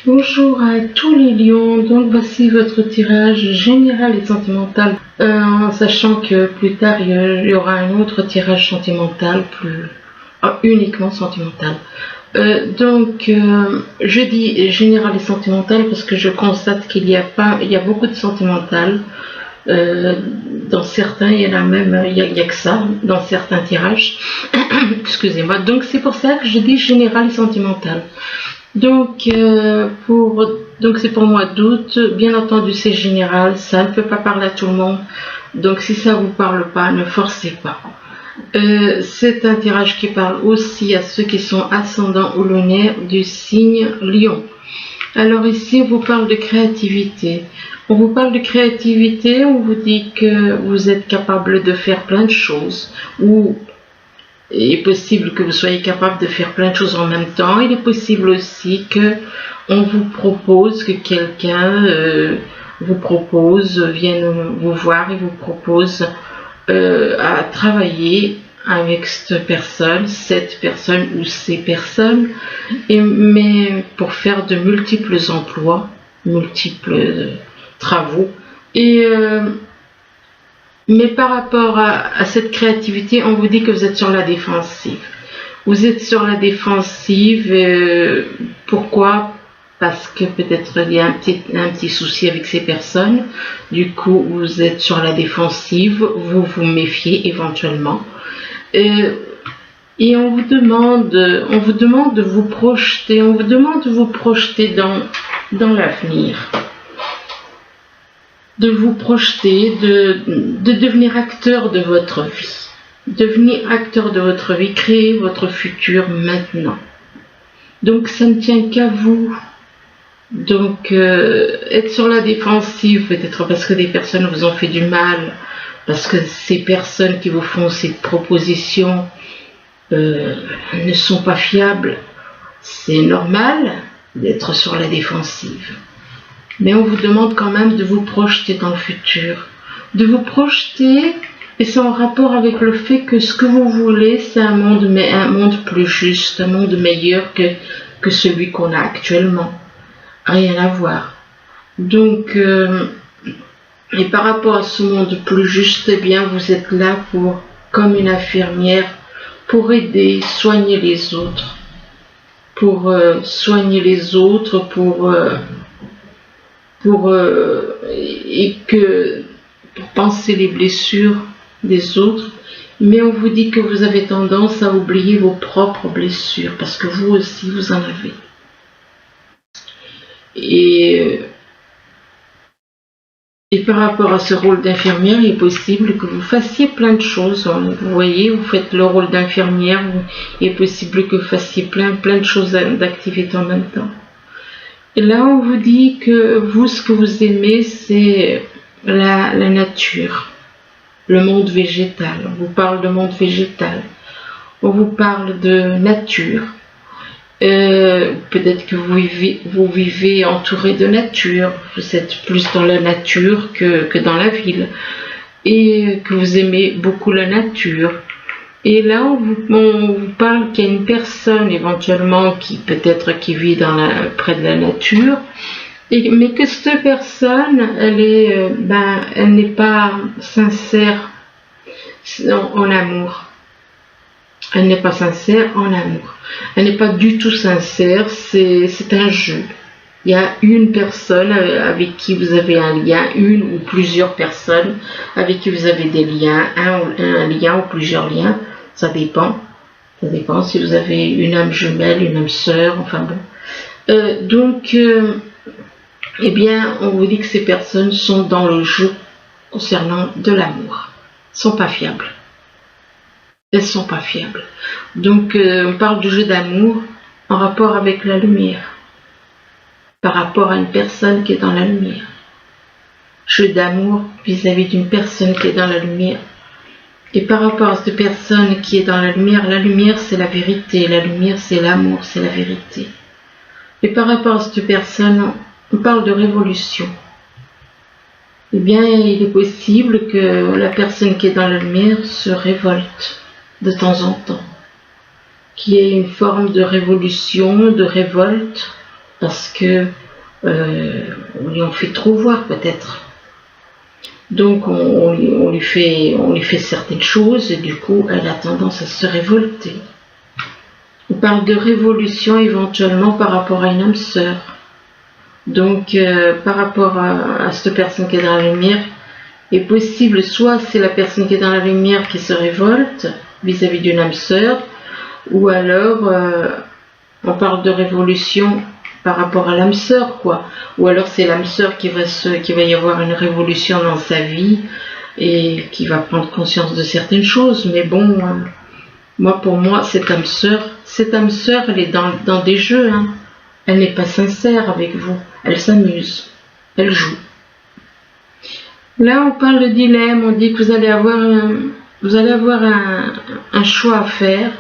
Bonjour à tous les lions, donc voici votre tirage général et sentimental, en sachant que plus tard il y aura un autre tirage sentimental, uniquement sentimental. Je dis général et sentimental parce que je constate qu'il y a beaucoup de sentimental. Dans certains, il y en a même, il y a que ça, dans certains tirages. Excusez-moi. Donc c'est pour ça que je dis général et sentimental. Donc c'est pour le mois d'août. Bien entendu, c'est général. Ça ne peut pas parler à tout le monde. Donc si ça vous parle pas, ne forcez pas. C'est un tirage qui parle aussi à ceux qui sont ascendants ou lunaires du signe Lion. Alors ici, on vous parle de créativité. On vous parle de créativité, on vous dit que vous êtes capable de faire plein de choses, ou il est possible que vous soyez capable de faire plein de choses en même temps. Il est possible aussi que on vous propose, que quelqu'un vienne vous voir et vous propose à travailler avec cette personne ou ces personnes, mais pour faire de multiples emplois, multiples travaux. Mais par rapport à cette créativité, on vous dit que vous êtes sur la défensive. Vous êtes sur la défensive. Pourquoi ? Parce que peut-être il y a un petit souci avec ces personnes. Du coup, vous êtes sur la défensive. Vous vous méfiez éventuellement. Et on vous demande de vous projeter. On vous demande de vous projeter dans l'avenir. De vous projeter, de devenir acteur de votre vie. Devenir acteur de votre vie, créer votre futur maintenant. Donc ça ne tient qu'à vous. Donc être sur la défensive, peut-être parce que des personnes vous ont fait du mal, parce que ces personnes qui vous font ces propositions ne sont pas fiables. C'est normal d'être sur la défensive. Mais on vous demande quand même de vous projeter dans le futur. De vous projeter, et c'est en rapport avec le fait que ce que vous voulez, c'est un monde plus juste, un monde meilleur que celui qu'on a actuellement. Rien à voir. Donc, et par rapport à ce monde plus juste, eh bien, vous êtes là comme une infirmière, pour aider, soigner les autres. Pour penser les blessures des autres, mais on vous dit que vous avez tendance à oublier vos propres blessures, parce que vous aussi vous en avez. Et par rapport à ce rôle d'infirmière, il est possible que vous fassiez plein de choses. Vous voyez, vous faites le rôle d'infirmière, il est possible que vous fassiez plein de choses, d'activités en même temps. Et là, on vous dit que vous, ce que vous aimez, c'est la nature, le monde végétal. On vous parle de monde végétal. On vous parle de nature. Peut-être que vous vivez entouré de nature. Vous êtes plus dans la nature que dans la ville. Et que vous aimez beaucoup la nature. Et là, on vous parle qu'il y a une personne éventuellement qui vit près de la nature, mais que cette personne, elle n'est pas sincère en amour. Elle n'est pas sincère en amour. Elle n'est pas du tout sincère, c'est un jeu. Il y a une personne avec qui vous avez un lien, une ou plusieurs personnes avec qui vous avez des liens, un lien ou plusieurs liens. Ça dépend si vous avez une âme jumelle, une âme sœur, enfin bon. Eh bien, on vous dit que ces personnes sont dans le jeu concernant de l'amour. Elles sont pas fiables. Elles sont pas fiables. Donc, on parle du jeu d'amour en rapport avec la lumière. Par rapport à une personne qui est dans la lumière. Jeu d'amour vis-à-vis d'une personne qui est dans la lumière. Et par rapport à cette personne qui est dans la lumière c'est la vérité, la lumière c'est l'amour, c'est la vérité. Et par rapport à cette personne, on parle de révolution. Eh bien, il est possible que la personne qui est dans la lumière se révolte de temps en temps. Qu'il y ait une forme de révolution, de révolte, parce que on lui en fait trop voir peut-être. Donc on lui fait certaines choses et du coup elle a tendance à se révolter. On parle de révolution éventuellement par rapport à une âme sœur. Donc par rapport à cette personne qui est dans la lumière, est possible soit c'est la personne qui est dans la lumière qui se révolte vis-à-vis d'une âme sœur, ou alors on parle de révolution par rapport à l'âme sœur, quoi. Ou alors c'est l'âme sœur qui va y avoir une révolution dans sa vie et qui va prendre conscience de certaines choses. Mais bon, pour moi, cette âme sœur, elle est dans des jeux. Hein. Elle n'est pas sincère avec vous. Elle s'amuse. Elle joue. Là, on parle de dilemme. On dit que vous allez avoir un choix à faire.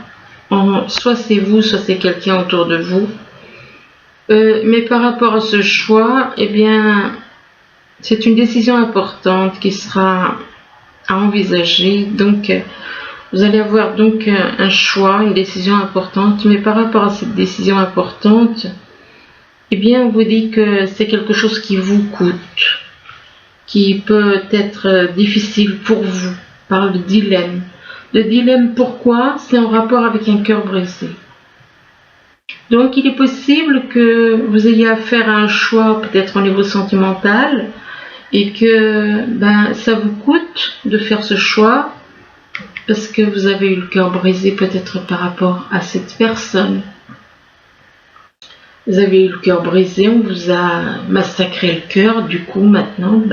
Soit c'est vous, soit c'est quelqu'un autour de vous. Mais par rapport à ce choix, eh bien, c'est une décision importante qui sera à envisager. Donc, vous allez avoir donc un choix, une décision importante. Mais par rapport à cette décision importante, eh bien, on vous dit que c'est quelque chose qui vous coûte, qui peut être difficile pour vous. On parle de dilemme. Le dilemme, pourquoi? C'est en rapport avec un cœur brisé. Donc il est possible que vous ayez à faire un choix peut-être au niveau sentimental et que ça vous coûte de faire ce choix parce que vous avez eu le cœur brisé peut-être par rapport à cette personne. Vous avez eu le cœur brisé, on vous a massacré le cœur, du coup maintenant,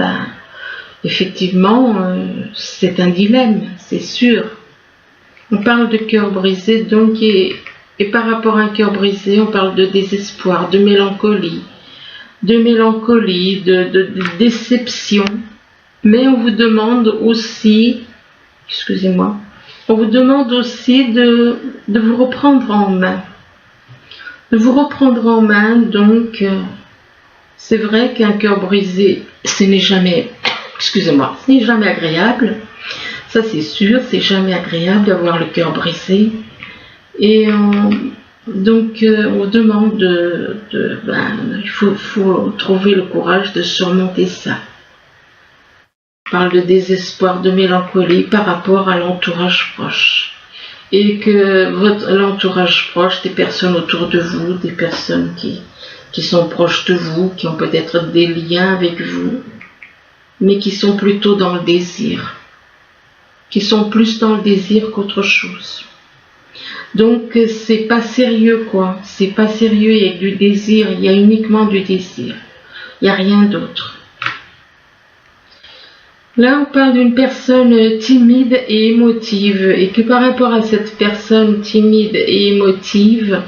effectivement, c'est un dilemme, c'est sûr. On parle de cœur brisé, donc, et par rapport à un cœur brisé, on parle de désespoir, de mélancolie, de déception. Mais on vous demande aussi, on vous demande aussi de vous reprendre en main. De vous reprendre en main, donc, c'est vrai qu'un cœur brisé, ce n'est jamais agréable. Ça c'est sûr, c'est jamais agréable d'avoir le cœur brisé. Et donc on demande il faut trouver le courage de surmonter ça. On parle de désespoir, de mélancolie par rapport à l'entourage proche. Et que l'entourage proche, des personnes autour de vous, des personnes qui sont proches de vous, qui ont peut-être des liens avec vous, mais qui sont plutôt dans le désir. Qui sont plus dans le désir qu'autre chose. Donc c'est pas sérieux quoi, c'est pas sérieux, il y a du désir, il y a uniquement du désir, il n'y a rien d'autre. Là on parle d'une personne timide et émotive, et que par rapport à cette personne timide et émotive,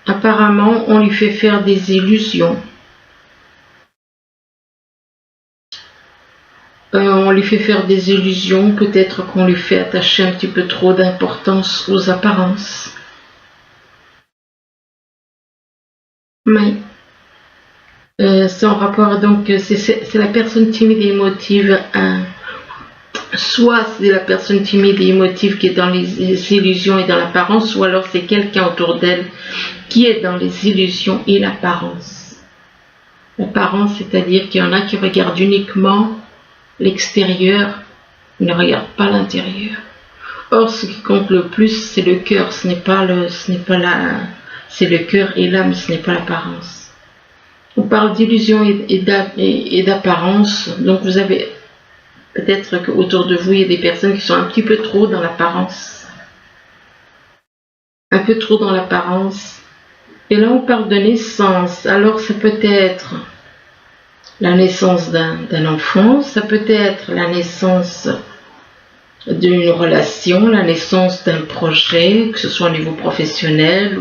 apparemment on lui fait faire des illusions. On lui fait faire des illusions, peut-être qu'on lui fait attacher un petit peu trop d'importance aux apparences. Mais c'est en rapport, donc c'est la personne timide et émotive, soit c'est la personne timide et émotive qui est dans les illusions et dans l'apparence, ou alors c'est quelqu'un autour d'elle qui est dans les illusions et l'apparence. L'apparence, c'est-à-dire qu'il y en a qui regardent uniquement l'extérieur, ne regarde pas l'intérieur. Or, ce qui compte le plus, c'est le cœur, c'est le cœur et l'âme, ce n'est pas l'apparence. On parle d'illusion et d'apparence, donc vous avez peut-être qu'autour de vous, il y a des personnes qui sont un petit peu trop dans l'apparence. Un peu trop dans l'apparence. Et là, on parle de naissance. Alors, ça peut être la naissance d'un enfant, ça peut être la naissance d'une relation, la naissance d'un projet, que ce soit au niveau professionnel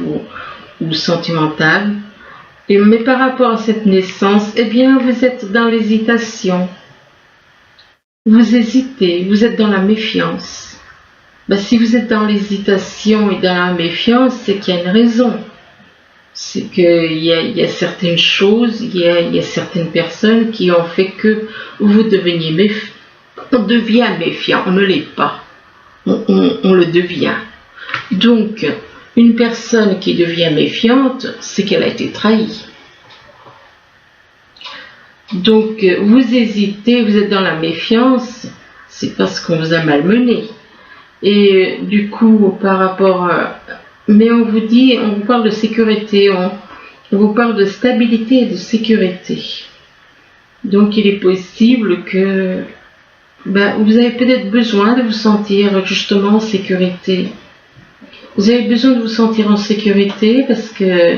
ou sentimental. Mais par rapport à cette naissance, eh bien, vous êtes dans l'hésitation. Vous hésitez, vous êtes dans la méfiance. Si vous êtes dans l'hésitation et dans la méfiance, c'est qu'il y a une raison. C'est qu'il y a certaines choses, il y a certaines personnes qui ont fait que vous deveniez méfiant. On devient méfiant, on ne l'est pas. On le devient. Donc, Une personne qui devient méfiante, c'est qu'elle a été trahie. Donc, vous hésitez, vous êtes dans la méfiance, c'est parce qu'on vous a malmené. Et du coup, par rapport à... Mais on vous dit, on vous parle de sécurité, on vous parle de stabilité et de sécurité. Donc, il est possible que vous avez peut-être besoin de vous sentir justement en sécurité. Vous avez besoin de vous sentir en sécurité parce que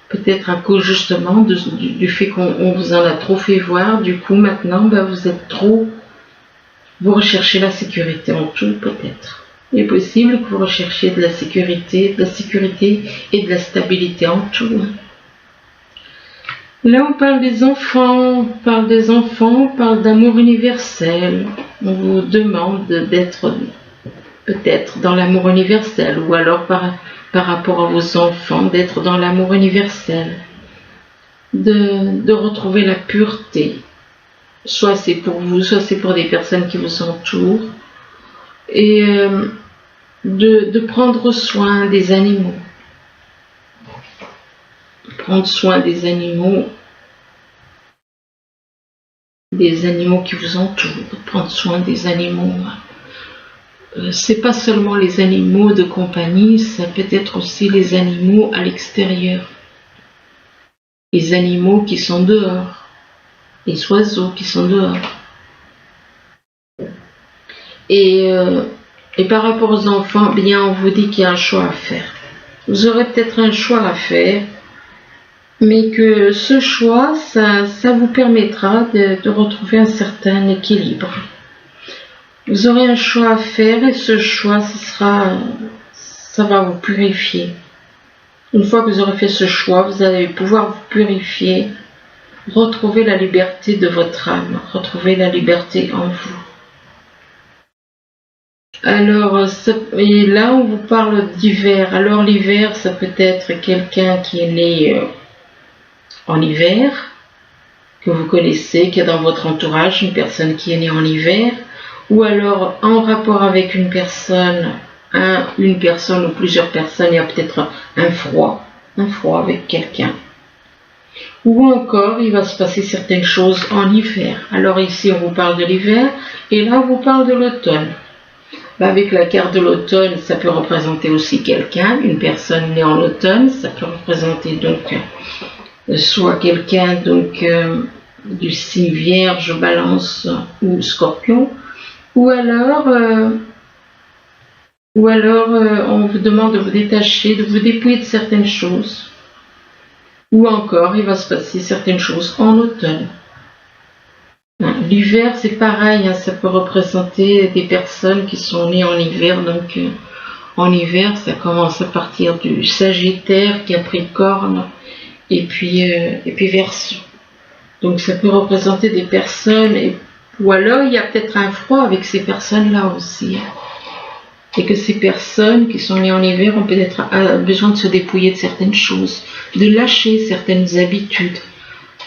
peut-être à cause justement du fait qu'on vous en a trop fait voir, du coup maintenant vous êtes trop... Vous recherchez la sécurité en tout peut-être. Il est possible que vous recherchiez de la sécurité et de la stabilité en tout. Là, on parle des enfants, on parle d'amour universel. On vous demande d'être peut-être dans l'amour universel, ou alors par rapport à vos enfants, d'être dans l'amour universel, de retrouver la pureté. Soit c'est pour vous, soit c'est pour des personnes qui vous entourent. Et de prendre soin des animaux. Prendre soin des animaux qui vous entourent, prendre soin des animaux. C'est pas seulement les animaux de compagnie, ça peut être aussi les animaux à l'extérieur. Les animaux qui sont dehors, les oiseaux qui sont dehors. Et par rapport aux enfants, on vous dit qu'il y a un choix à faire. Vous aurez peut-être un choix à faire, mais que ce choix, ça vous permettra de retrouver un certain équilibre. Vous aurez un choix à faire et ce choix, ça va vous purifier. Une fois que vous aurez fait ce choix, vous allez pouvoir vous purifier, retrouver la liberté de votre âme, retrouver la liberté en vous. Alors, et là, on vous parle d'hiver. Alors, l'hiver, ça peut être quelqu'un qui est né en hiver, que vous connaissez, qui est dans votre entourage, une personne qui est née en hiver, ou alors en rapport avec une personne ou plusieurs personnes, il y a peut-être un froid avec quelqu'un. Ou encore, il va se passer certaines choses en hiver. Alors ici, on vous parle de l'hiver, et là, on vous parle de l'automne. Avec la carte de l'automne, ça peut représenter aussi quelqu'un, une personne née en automne, ça peut représenter donc soit quelqu'un du signe Vierge, Balance ou Scorpion, ou alors on vous demande de vous détacher, de vous dépouiller de certaines choses, ou encore il va se passer certaines choses en automne. L'hiver, c'est pareil, ça peut représenter des personnes qui sont nées en hiver. Donc, en hiver, ça commence à partir du Sagittaire, Capricorne, et puis Verseau. Donc, ça peut représenter des personnes, ou alors il y a peut-être un froid avec ces personnes-là aussi. Et que ces personnes qui sont nées en hiver ont peut-être besoin de se dépouiller de certaines choses, de lâcher certaines habitudes,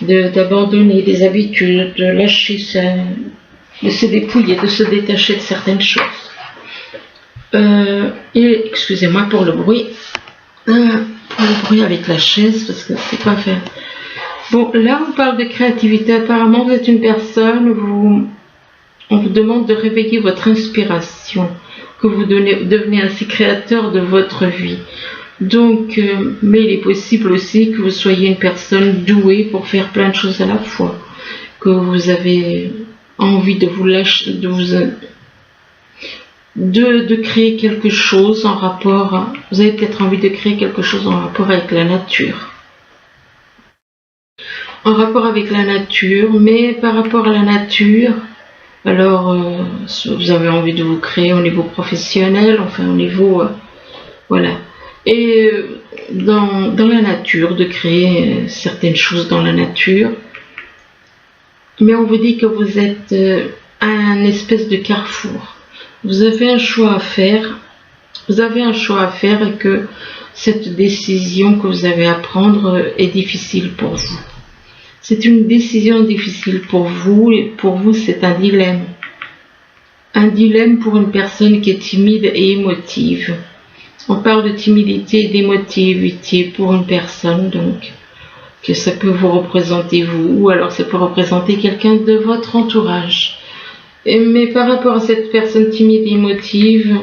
d'abandonner des habitudes, de lâcher de se dépouiller, de se détacher de certaines choses. Et excusez-moi pour le bruit avec la chaise, parce que c'est pas fait. Bon, là on parle de créativité. Apparemment vous êtes une personne, on vous demande de réveiller votre inspiration, que vous devenez ainsi créateur de votre vie. Donc, mais il est possible aussi que vous soyez une personne douée pour faire plein de choses à la fois, que vous avez envie de vous lâcher, de créer quelque chose en rapport, vous avez peut-être envie de créer quelque chose en rapport avec la nature. En rapport avec la nature, mais par rapport à la nature, alors vous avez envie de vous créer au niveau professionnel, enfin au niveau, voilà. Et dans la nature, de créer certaines choses dans la nature. Mais on vous dit que vous êtes à un espèce de carrefour. Vous avez un choix à faire. Et que cette décision que vous avez à prendre est difficile pour vous. C'est une décision difficile pour vous, et pour vous c'est un dilemme. Un dilemme pour une personne qui est timide et émotive. On parle de timidité et d'émotivité pour une personne, donc que ça peut vous représenter vous, ou alors ça peut représenter quelqu'un de votre entourage. Mais par rapport à cette personne timide et émotive,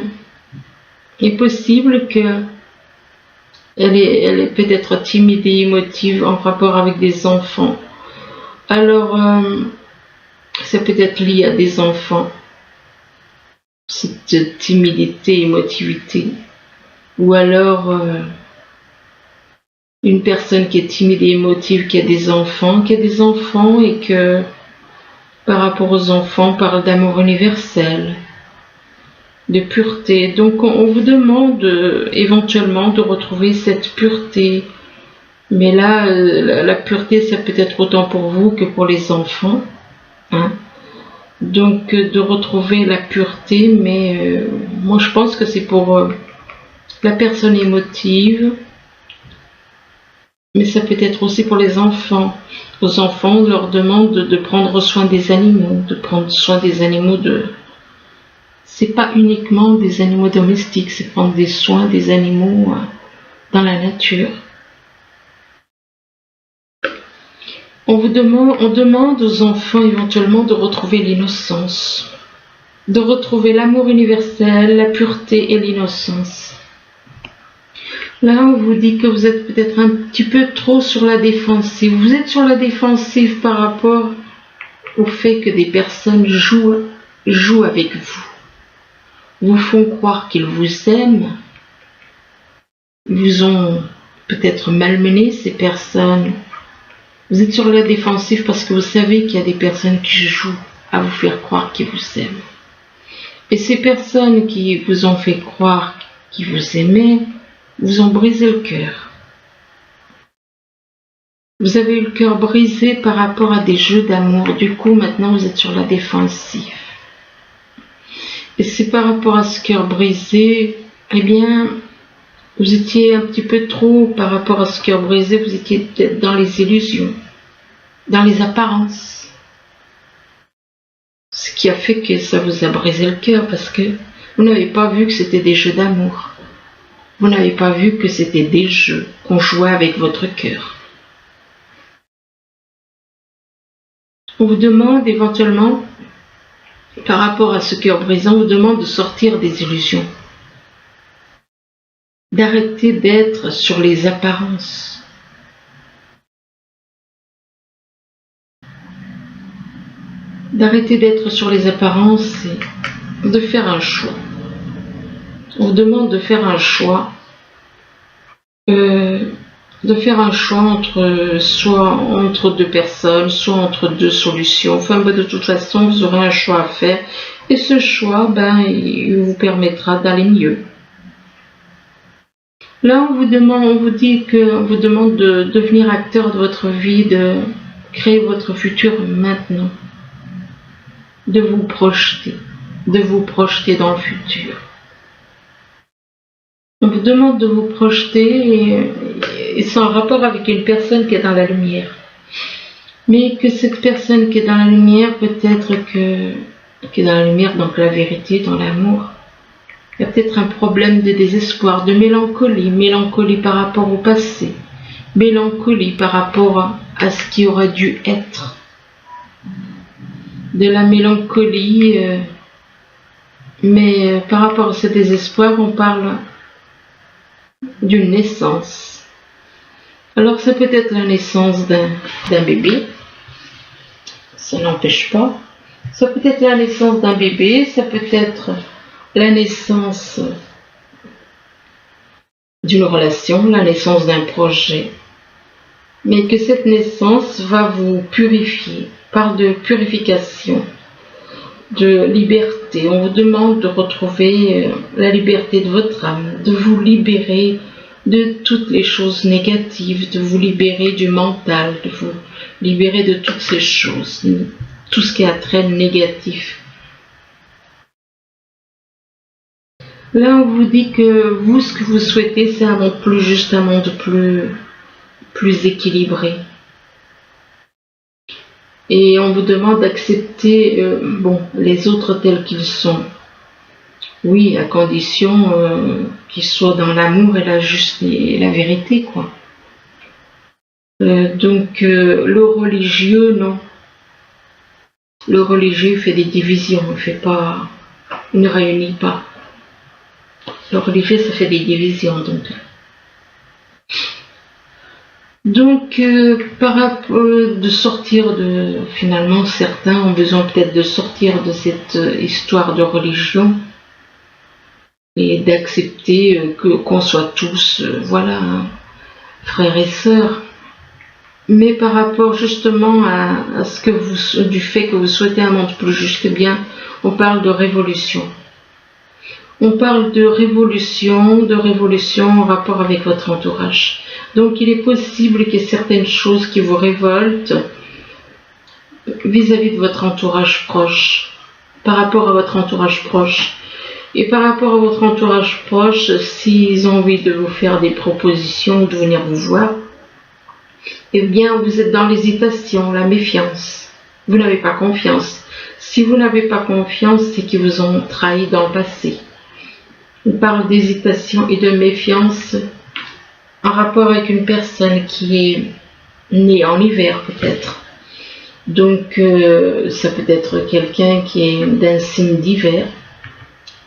il est possible que elle est peut-être timide et émotive en rapport avec des enfants. Alors, ça peut être lié à des enfants, cette timidité, émotivité. Ou alors, une personne qui est timide et émotive, qui a des enfants, et que par rapport aux enfants, on parle d'amour universel, de pureté. Donc on vous demande éventuellement de retrouver cette pureté. Mais là, la pureté, ça peut être autant pour vous que pour les enfants. Hein. Donc de retrouver la pureté, mais moi je pense que c'est pour la personne émotive, mais ça peut être aussi pour les enfants. Aux enfants, on leur demande de prendre soin des animaux, C'est pas uniquement des animaux domestiques, c'est prendre des soins des animaux dans la nature. On demande aux enfants éventuellement de retrouver l'innocence, de retrouver l'amour universel, la pureté et l'innocence. Là, on vous dit que vous êtes peut-être un petit peu trop sur la défensive. Vous êtes sur la défensive par rapport au fait que des personnes jouent avec vous font croire qu'ils vous aiment, vous ont peut-être malmené ces personnes. Vous êtes sur la défensive parce que vous savez qu'il y a des personnes qui jouent à vous faire croire qu'ils vous aiment. Et ces personnes qui vous ont fait croire qu'ils vous aimaient, vous ont brisé le cœur. Vous avez eu le cœur brisé par rapport à des jeux d'amour. Du coup, maintenant, vous êtes sur la défensive. Et c'est par rapport à ce cœur brisé, eh bien, vous étiez un petit peu trop, par rapport à ce cœur brisé, vous étiez peut-être dans les illusions, dans les apparences. Ce qui a fait que ça vous a brisé le cœur, parce que vous n'avez pas vu que c'était des jeux d'amour. Vous n'avez pas vu que c'était des jeux qu'on jouait avec votre cœur. On vous demande éventuellement, par rapport à ce cœur brisant, on vous demande de sortir des illusions. D'arrêter d'être sur les apparences. D'arrêter d'être sur les apparences et de faire un choix. On vous demande de faire un choix. Soit entre deux personnes, soit entre deux solutions. Enfin, de toute façon, vous aurez un choix à faire. Et ce choix, il vous permettra d'aller mieux. Là, on vous demande de devenir acteur de votre vie, de créer votre futur maintenant. De vous projeter dans le futur. On vous demande de vous projeter et c'est en rapport avec une personne qui est dans la lumière. Mais que cette personne qui est dans la lumière, peut-être qui est dans la lumière, donc la vérité, dans l'amour, il y a peut-être un problème de désespoir, de mélancolie par rapport au passé, mélancolie par rapport à ce qui aurait dû être. De la mélancolie, mais par rapport à ce désespoir, on parle d'une naissance. Alors ça peut être la naissance d'un bébé, ça n'empêche pas. Ça peut être la naissance d'un bébé, ça peut être la naissance d'une relation, la naissance d'un projet. Mais que cette naissance va vous purifier, parle de purification, de liberté. On vous demande de retrouver la liberté de votre âme, de vous libérer de toutes les choses négatives, de vous libérer du mental, de vous libérer de toutes ces choses, tout ce qui a trait négatif. Là, on vous dit que vous, ce que vous souhaitez, c'est un monde plus juste, un monde plus équilibré. Et on vous demande d'accepter les autres tels qu'ils sont. Oui, à condition qu'il soit dans l'amour et la vérité, quoi. Donc, le religieux, non. Le religieux fait des divisions, il ne réunit pas. Le religieux, ça fait des divisions, donc. Donc, par rapport de sortir de, finalement, certains ont besoin peut-être de sortir de cette histoire de religion et d'accepter qu'on soit tous, voilà, hein, frères et sœurs. Mais par rapport justement à ce que du fait que vous souhaitez un monde plus juste, eh bien, on parle de révolution. On parle de révolution en rapport avec votre entourage. Donc il est possible qu'il y ait certaines choses qui vous révoltent vis-à-vis de votre entourage proche, par rapport à votre entourage proche. Et par rapport à votre entourage proche, s'ils ont envie de vous faire des propositions, de venir vous voir, eh bien vous êtes dans l'hésitation, la méfiance. Vous n'avez pas confiance. Si vous n'avez pas confiance, c'est qu'ils vous ont trahi dans le passé. On parle d'hésitation et de méfiance en rapport avec une personne qui est née en hiver peut-être. Donc ça peut être quelqu'un qui est d'un signe d'hiver.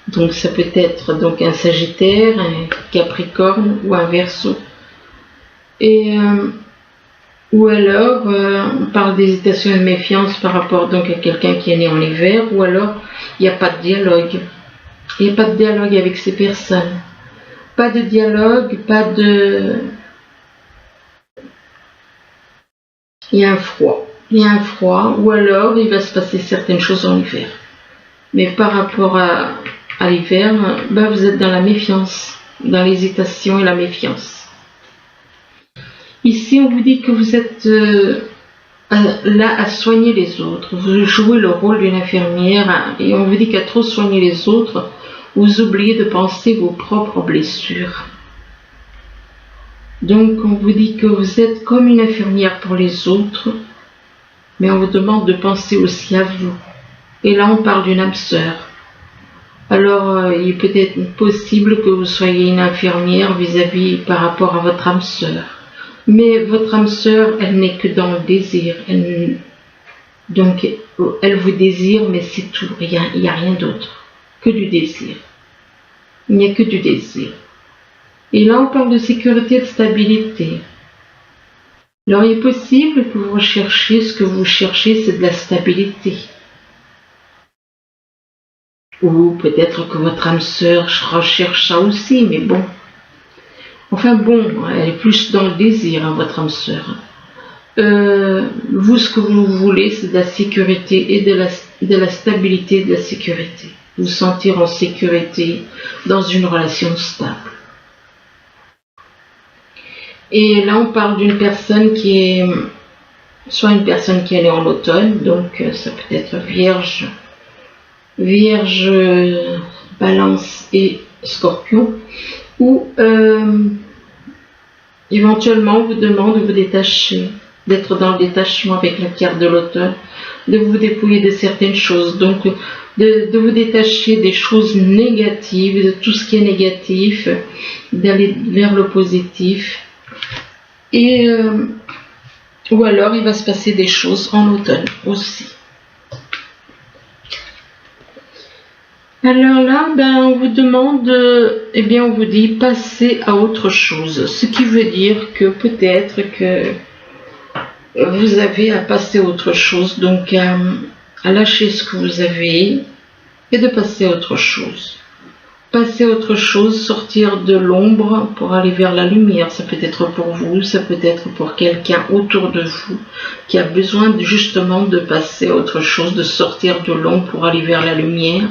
Donc ça peut être donc un Sagittaire, un Capricorne ou un Verseau. Et ou alors on parle d'hésitation et de méfiance par rapport donc à quelqu'un qui est né en hiver, ou alors il n'y a pas de dialogue. Il n'y a pas de dialogue avec ces personnes. Pas de dialogue, pas de... Il y a un froid. Il y a un froid, ou alors il va se passer certaines choses en hiver. Mais par rapport à l'hiver, ben vous êtes dans la méfiance, dans l'hésitation et la méfiance. Ici, on vous dit que vous êtes là à soigner les autres. Vous jouez le rôle d'une infirmière et on vous dit qu'à trop soigner les autres, vous oubliez de penser vos propres blessures. Donc on vous dit que vous êtes comme une infirmière pour les autres, mais on vous demande de penser aussi à vous. Et là on parle d'une âme sœur. Alors il est peut-être possible que vous soyez une infirmière vis-à-vis par rapport à votre âme sœur. Mais votre âme sœur, elle n'est que dans le désir. Donc elle vous désire, mais c'est tout, il n'y a rien d'autre. Que du désir. Il n'y a que du désir. Et là, on parle de sécurité et de stabilité. Alors, il est possible que vous recherchiez, ce que vous cherchez, c'est de la stabilité. Ou peut-être que votre âme sœur recherche ça aussi, mais bon. Enfin bon, elle est plus dans le désir, hein, votre âme sœur. Vous, ce que vous voulez, c'est de la sécurité et de la stabilité, de la sécurité. Vous sentir en sécurité dans une relation stable. Et là, on parle d'une personne qui est, soit une personne qui est née en automne, donc ça peut être Vierge, Balance et Scorpion, ou éventuellement on vous demande de vous détacher, d'être dans le détachement avec la carte de l'automne, de vous dépouiller de certaines choses, donc de vous détacher des choses négatives, de tout ce qui est négatif, d'aller vers le positif. Et ou alors il va se passer des choses en automne aussi. Alors là, on vous demande, on vous dit passer à autre chose. Ce qui veut dire que peut-être que vous avez à passer à autre chose, donc à lâcher ce que vous avez et de passer à autre chose. Passer à autre chose, sortir de l'ombre pour aller vers la lumière. Ça peut être pour vous, ça peut être pour quelqu'un autour de vous qui a besoin justement de passer à autre chose, de sortir de l'ombre pour aller vers la lumière.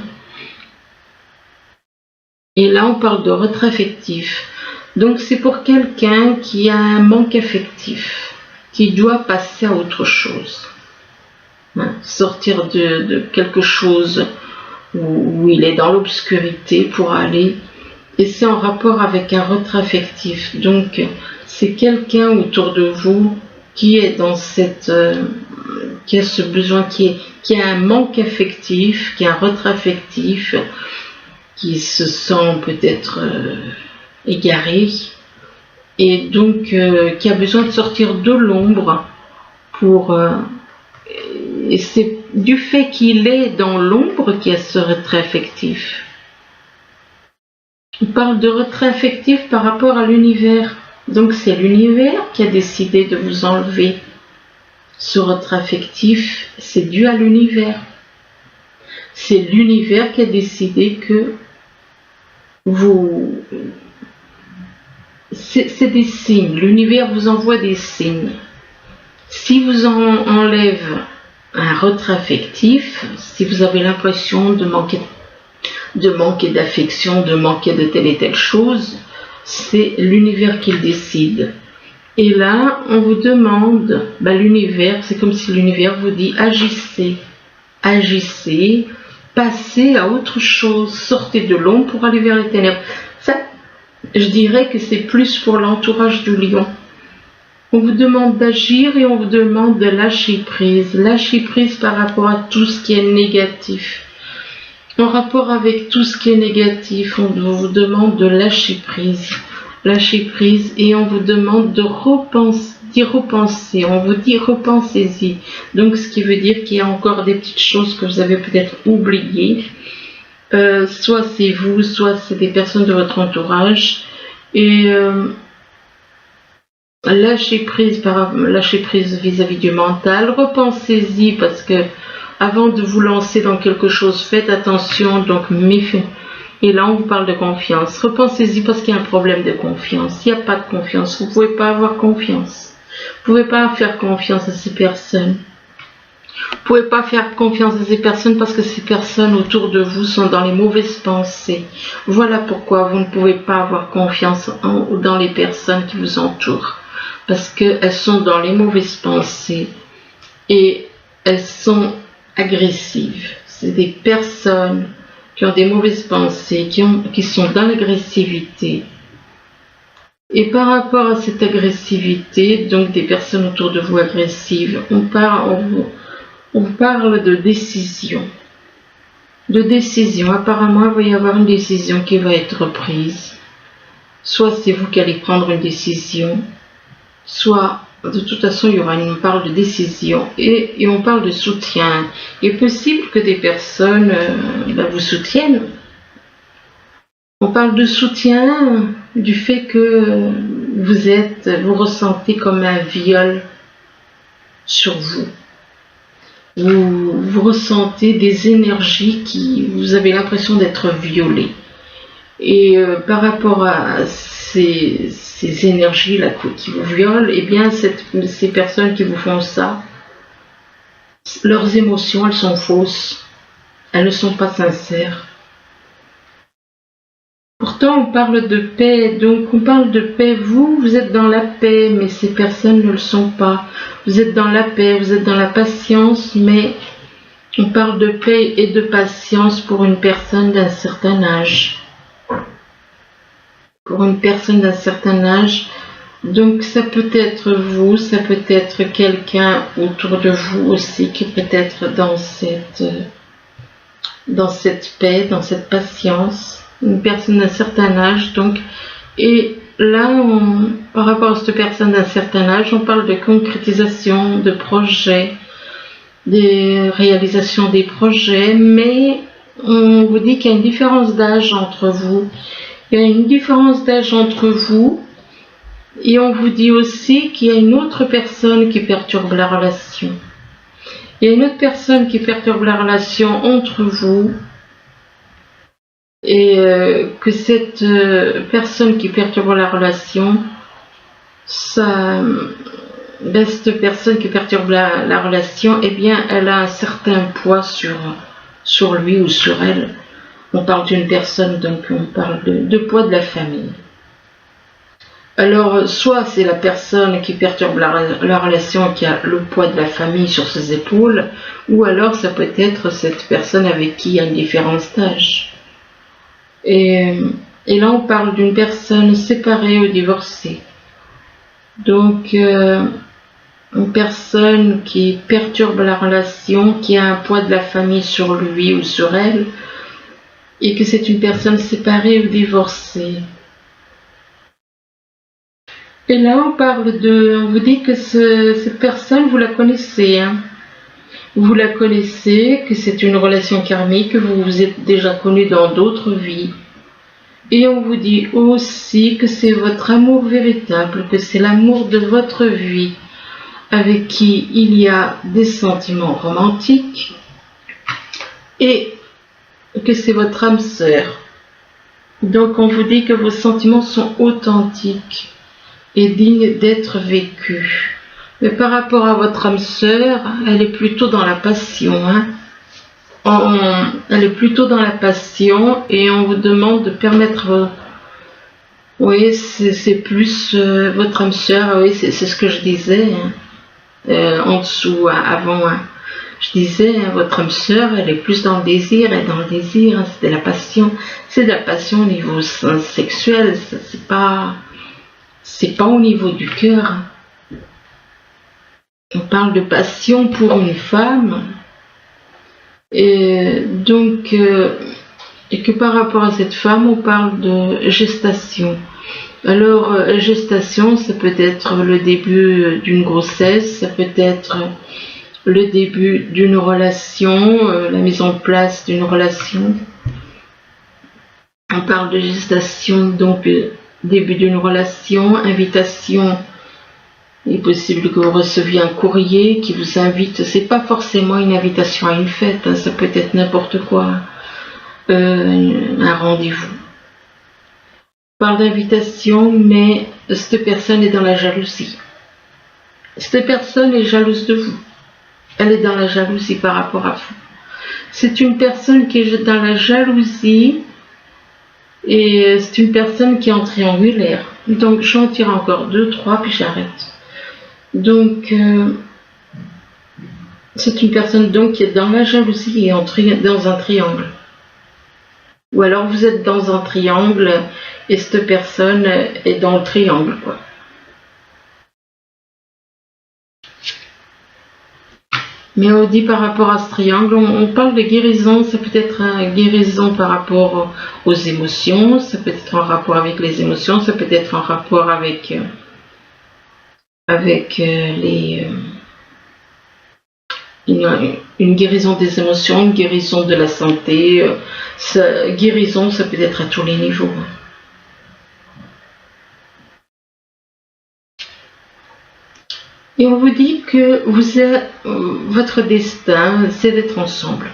Et là, on parle de retrait affectif. Donc, c'est pour quelqu'un qui a un manque affectif, qui doit passer à autre chose. Sortir de quelque chose où il est dans l'obscurité pour aller. Et c'est en rapport avec un retrait affectif. Donc, c'est quelqu'un autour de vous qui est dans qui a ce besoin, qui a un manque affectif, qui a un retrait affectif. qui se sent peut-être égaré et donc qui a besoin de sortir de l'ombre pour... et c'est du fait qu'il est dans l'ombre qu'il y a ce retrait affectif. On parle de retrait affectif par rapport à l'univers. Donc c'est l'univers qui a décidé de vous enlever ce retrait affectif. C'est dû à l'univers. C'est l'univers qui a décidé que vous... C'est des signes. L'univers vous envoie des signes. Si vous enlève un retrait affectif, si vous avez l'impression de manquer d'affection, de manquer de telle et telle chose, c'est l'univers qui le décide. Et là, on vous demande, l'univers, c'est comme si l'univers vous dit agissez, agissez, passez à autre chose, sortez de l'ombre pour aller vers les ténèbres. Ça, je dirais que c'est plus pour l'entourage du lion. On vous demande d'agir et on vous demande de lâcher prise. Lâcher prise par rapport à tout ce qui est négatif. En rapport avec tout ce qui est négatif, on vous demande de lâcher prise. Lâcher prise et on vous demande de d'y repenser. On vous dit repensez-y. Donc ce qui veut dire qu'il y a encore des petites choses que vous avez peut-être oubliées. Soit c'est vous, soit c'est des personnes de votre entourage. Et... lâchez prise vis-à-vis du mental, repensez-y parce que avant de vous lancer dans quelque chose, faites attention, donc méfiez. Et là on vous parle de confiance, repensez-y parce qu'il y a un problème de confiance, il n'y a pas de confiance, vous ne pouvez pas avoir confiance, vous ne pouvez pas faire confiance à ces personnes, vous ne pouvez pas faire confiance à ces personnes parce que ces personnes autour de vous sont dans les mauvaises pensées. Voilà pourquoi vous ne pouvez pas avoir confiance dans les personnes qui vous entourent. Parce qu'elles sont dans les mauvaises pensées et elles sont agressives. C'est des personnes qui ont des mauvaises pensées, qui sont dans l'agressivité. Et par rapport à cette agressivité, donc des personnes autour de vous agressives, on parle de décision. De décision. Apparemment, il va y avoir une décision qui va être prise. Soit c'est vous qui allez prendre une décision, soit, de toute façon, on parle de décision et on parle de soutien. Il est possible que des personnes vous soutiennent. On parle de soutien du fait que vous ressentez comme un viol sur vous. Vous ressentez des énergies vous avez l'impression d'être violé. Et par rapport à ces énergies-là qui vous violent, eh bien, ces personnes qui vous font ça, leurs émotions, elles sont fausses. Elles ne sont pas sincères. Pourtant, on parle de paix. Donc, on parle de paix. Vous êtes dans la paix, mais ces personnes ne le sont pas. Vous êtes dans la paix, vous êtes dans la patience, mais on parle de paix et de patience pour une personne d'un certain âge. Pour une personne d'un certain âge, donc ça peut être vous, ça peut être quelqu'un autour de vous aussi qui peut être dans cette paix, dans cette patience, une personne d'un certain âge. Donc, et là, par rapport à cette personne d'un certain âge, on parle de concrétisation de projets, des réalisations des projets, mais on vous dit qu'il y a une différence d'âge entre vous. Il y a une différence d'âge entre vous et on vous dit aussi qu'il y a une autre personne qui perturbe la relation. Il y a une autre personne qui perturbe la relation entre vous et que cette personne qui perturbe la relation, cette personne qui perturbe la relation, eh bien, elle a un certain poids sur lui ou sur elle. On parle d'une personne, donc on parle de poids de la famille. Alors, soit c'est la personne qui perturbe la relation qui a le poids de la famille sur ses épaules, ou alors ça peut être cette personne avec qui il y a une différence d'âge. Et là, on parle d'une personne séparée ou divorcée. Donc, une personne qui perturbe la relation, qui a un poids de la famille sur lui ou sur elle, on parle d'une personne qui perturbe la relation qui a le poids de la famille sur ses épaules, ou alors ça peut être cette personne avec qui il y a une différence d'âge. Et là, on parle d'une personne séparée ou divorcée. Donc, une personne qui perturbe la relation, qui a un poids de la famille sur lui ou sur elle, on parle d'une personne qui et que c'est une personne séparée ou divorcée. Et là, on vous dit que cette personne, vous la connaissez, hein. Vous la connaissez, que c'est une relation karmique, que vous vous êtes déjà connu dans d'autres vies. Et on vous dit aussi que c'est votre amour véritable, que c'est l'amour de votre vie, avec qui il y a des sentiments romantiques, et que c'est votre âme sœur. Donc on vous dit que vos sentiments sont authentiques et dignes d'être vécus. Mais par rapport à votre âme sœur, elle est plutôt dans la passion, hein. Elle est plutôt dans la passion et on vous demande de permettre. Oui, c'est plus votre âme sœur. Oui, c'est ce que je disais, hein, en dessous, avant. Hein. Je disais, hein, votre âme sœur, elle est plus dans le désir, et dans le désir, hein, c'est de la passion. C'est de la passion au niveau sexuel. C'est pas au niveau du cœur. Hein. On parle de passion pour une femme. Et donc, et que par rapport à cette femme, on parle de gestation. Alors, gestation, ça peut être le début d'une grossesse, ça peut être le début d'une relation, la mise en place d'une relation. On parle de gestation, donc début d'une relation, invitation. Il est possible que vous receviez un courrier qui vous invite. C'est pas forcément une invitation à une fête, hein, ça peut être n'importe quoi, un rendez-vous. On parle d'invitation, mais cette personne est dans la jalousie. Cette personne est jalouse de vous. Elle est dans la jalousie par rapport à vous. C'est une personne qui est dans la jalousie et c'est une personne qui est en triangulaire. Donc j'en tire encore 2, 3 puis j'arrête. Donc, c'est une personne donc qui est dans la jalousie et dans un triangle. Ou alors vous êtes dans un triangle et cette personne est dans le triangle, quoi. Mais on dit par rapport à ce triangle, on parle de guérison, ça peut être une guérison par rapport aux émotions, ça peut être en rapport avec les émotions, ça peut être en rapport avec une guérison des émotions, une guérison de la santé. Guérison, ça peut être à tous les niveaux. Et on vous dit que votre destin, c'est d'être ensemble.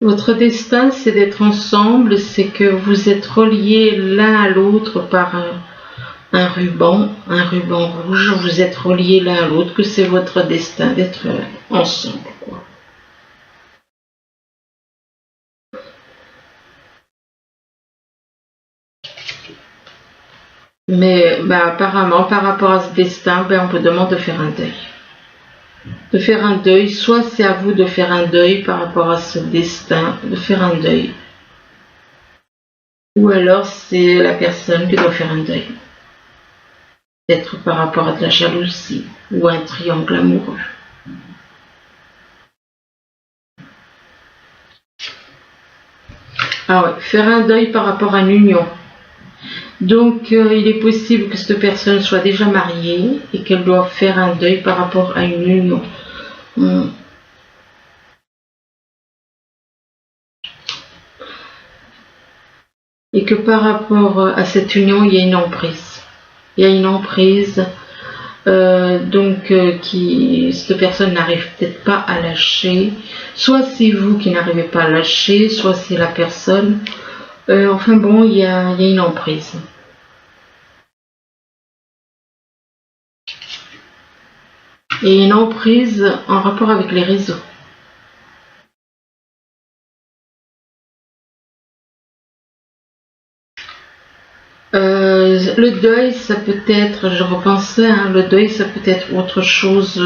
Votre destin, c'est d'être ensemble, c'est que vous êtes reliés l'un à l'autre par un ruban rouge, vous êtes reliés l'un à l'autre, que c'est votre destin d'être ensemble, quoi. Mais apparemment, par rapport à ce destin, on vous demande de faire un deuil. De faire un deuil, soit c'est à vous de faire un deuil par rapport à ce destin, de faire un deuil. Ou alors c'est la personne qui doit faire un deuil. Peut-être par rapport à de la jalousie ou un triangle amoureux. Ah ouais, faire un deuil par rapport à une union. Donc il est possible que cette personne soit déjà mariée et qu'elle doit faire un deuil par rapport à une union. Et que par rapport à cette union, il y a une emprise. Il y a une emprise, cette personne n'arrive peut-être pas à lâcher. Soit c'est vous qui n'arrivez pas à lâcher, soit c'est la personne. Enfin bon, il y a une emprise. Et une emprise en rapport avec les réseaux. Le deuil, ça peut être, je repensais, hein, le deuil, ça peut être autre chose.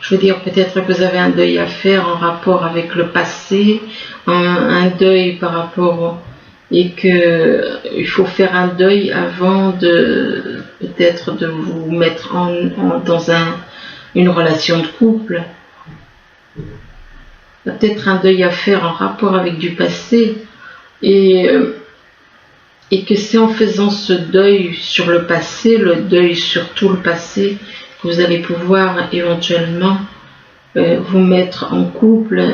Je veux dire, peut-être que vous avez un deuil à faire en rapport avec le passé, un deuil par rapport, et que il faut faire un deuil avant de peut-être de vous mettre dans une relation de couple. Il y a peut-être un deuil à faire en rapport avec du passé. Et que c'est en faisant ce deuil sur le passé, le deuil sur tout le passé, que vous allez pouvoir éventuellement vous mettre en couple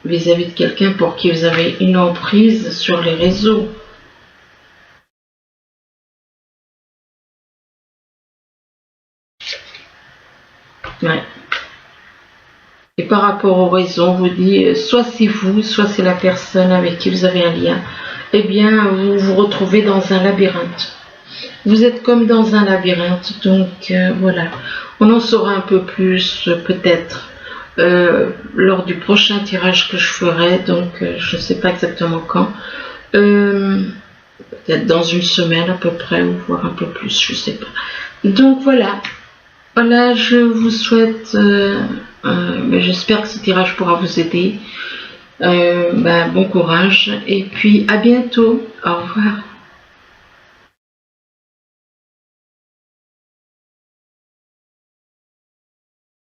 vis-à-vis de quelqu'un pour qui vous avez une emprise sur les réseaux. Ouais. Et par rapport aux raisons, on vous dit, soit c'est vous, soit c'est la personne avec qui vous avez un lien, eh bien, vous vous retrouvez dans un labyrinthe. Vous êtes comme dans un labyrinthe, donc voilà. On en saura un peu plus, peut-être, lors du prochain tirage que je ferai, donc je ne sais pas exactement quand. Peut-être dans une semaine à peu près, ou voire un peu plus, je ne sais pas. Donc voilà. Voilà, je vous souhaite, j'espère que ce tirage pourra vous aider. Bon courage et puis à bientôt. Au revoir.